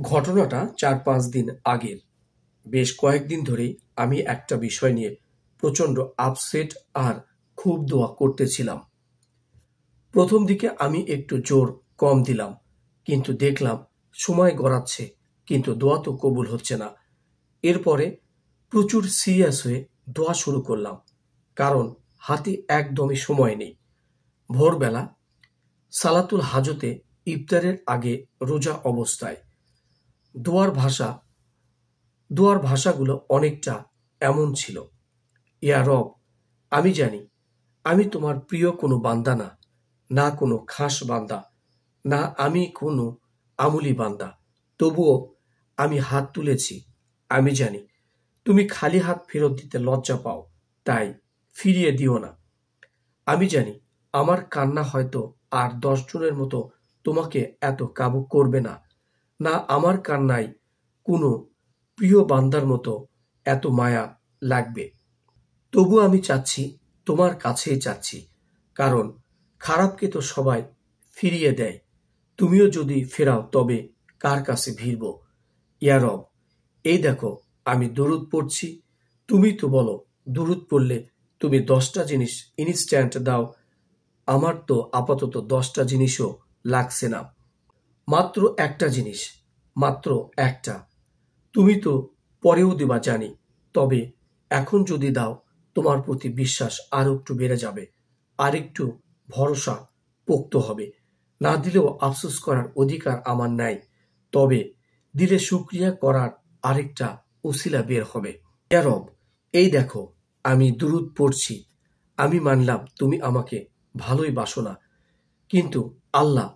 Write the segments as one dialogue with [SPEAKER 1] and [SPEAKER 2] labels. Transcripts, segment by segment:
[SPEAKER 1] ঘটনাটা ৪-৫ দিন আগের। বেশ কয়েকদিন ধরেই আমি একটা বিষয় নিয়ে প্রচণ্ড আপসেট আর খুব দোয়া করতেছিলাম। প্রথম দিকে আমি একটু জোর কম দিলাম, কিন্তু দেখলাম সময় গড়াচ্ছে, কিন্তু দোয়া তো কবুল হচ্ছে না। এরপরে প্রচুর সিরিয়াস হয়ে দোয়া শুরু করলাম, কারণ হাতে একদমই সময় নেই। ভোরবেলা সালাতুল হাজতে ইফতারের আগে রোজা অবস্থায় দোয়ার ভাষাগুলো অনেকটা এমন ছিল: ইয়া রব, আমি জানি আমি তোমার প্রিয় কোনো বান্দা না, না কোনো খাস বান্দা, না আমি কোনো আমুলি বান্দা। তবুও আমি হাত তুলেছি। আমি জানি তুমি খালি হাত ফেরত দিতে লজ্জা পাও, তাই ফিরিয়ে দিও না। আমি জানি আমার কান্না হয়তো আর ১০ জনের মতো তোমাকে এত কাবু করবে না, না আমার কান্নায় কোনো প্রিয় বান্দার মতো এত মায়া লাগবে। তবু আমি চাচ্ছি, তোমার কাছেই চাচ্ছি, কারণ খারাপকে তো সবাই ফিরিয়ে দেয়। তুমিও যদি ফেরাও তবে কার কাছে ভিড়ব? ইয়া রব, এই দেখো আমি দরুদ পড়ছি। তুমি তো বলো দরুদ পড়লে তুমি ১০টা জিনিস ইনস্ট্যান্ট দাও। আমার তো আপাতত ১০টা জিনিসও লাগছে না, মাত্র একটা জিনিস, মাত্র একটা। তুমি তো পরেও দিবা জানি, তবে এখন যদি দাও তোমার প্রতি বিশ্বাস আরো একটু বেড়ে যাবে, আর একটু ভরসা পোক্ত হবে। না দিলেও আফসোস করার অধিকার আমার নাই, তবে দিলে শুকরিয়া করার আরেকটা উসিলা বের হবে। ইয়া রব, এই দেখো আমি দুরূদ পড়ছি। আমি মানলাম তুমি আমাকে ভালোই বাসো না, কিন্তু আল্লাহ,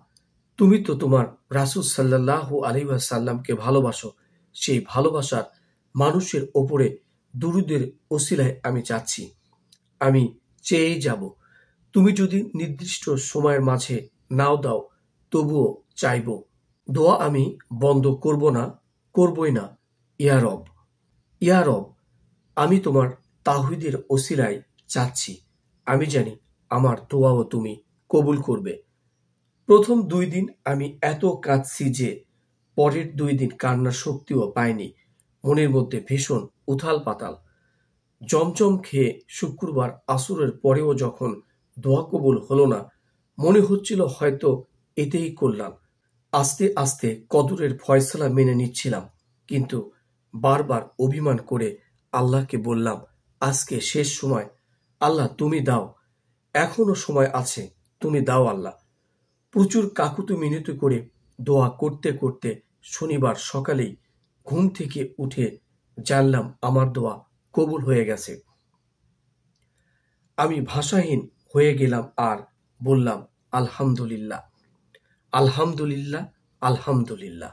[SPEAKER 1] তুমি তো তোমার রাসূল সাল্লাল্লাহু আলাইহি ওয়াসাল্লামকে ভালোবাসো। সেই ভালোবাসার মানুষের ওপরে দুরূদের ওসিলায় আমি চাচ্ছি, আমি চেয়েই যাব। তুমি যদি নির্দিষ্ট সময়ের মাঝে নাও দাও, তবুও চাইব। দোয়া আমি বন্ধ করব না, করবই না। ইয়া রব, ইয়া রব, আমি তোমার তাওহীদের ওসিলায় চাচ্ছি। আমি জানি আমার দোয়াও তুমি কবুল করবে। প্রথম ২ দিন আমি এত কাঁদছি যে পরের ২ দিন কান্নার শক্তিও পাইনি। মনের মধ্যে ভীষণ উথাল-পাতাল। জমজম খেয়ে শুক্রবার আসরের পরেও যখন দোয়া কবুল হলো না, মনে হচ্ছিল হয়তো এতেই কল্যাণ। আস্তে আস্তে কদরের ফয়সালা মেনে নিচ্ছিলাম, কিন্তু বারবার অভিমান করে আল্লাহকে বললাম, আজকে শেষ সময়, আল্লাহ তুমি দাও, এখনো সময় আছে, তুমি দাও আল্লাহ। প্রচুর কাকুতি মিনতি করে দোয়া করতে করতে শনিবার সকালেই ঘুম থেকে উঠে জানলাম আমার দোয়া কবুল হয়ে গেছে। আমি ভাষাহীন হয়ে গেলাম আর বললাম, আলহামদুলিল্লাহ, আলহামদুলিল্লাহ, আলহামদুলিল্লাহ।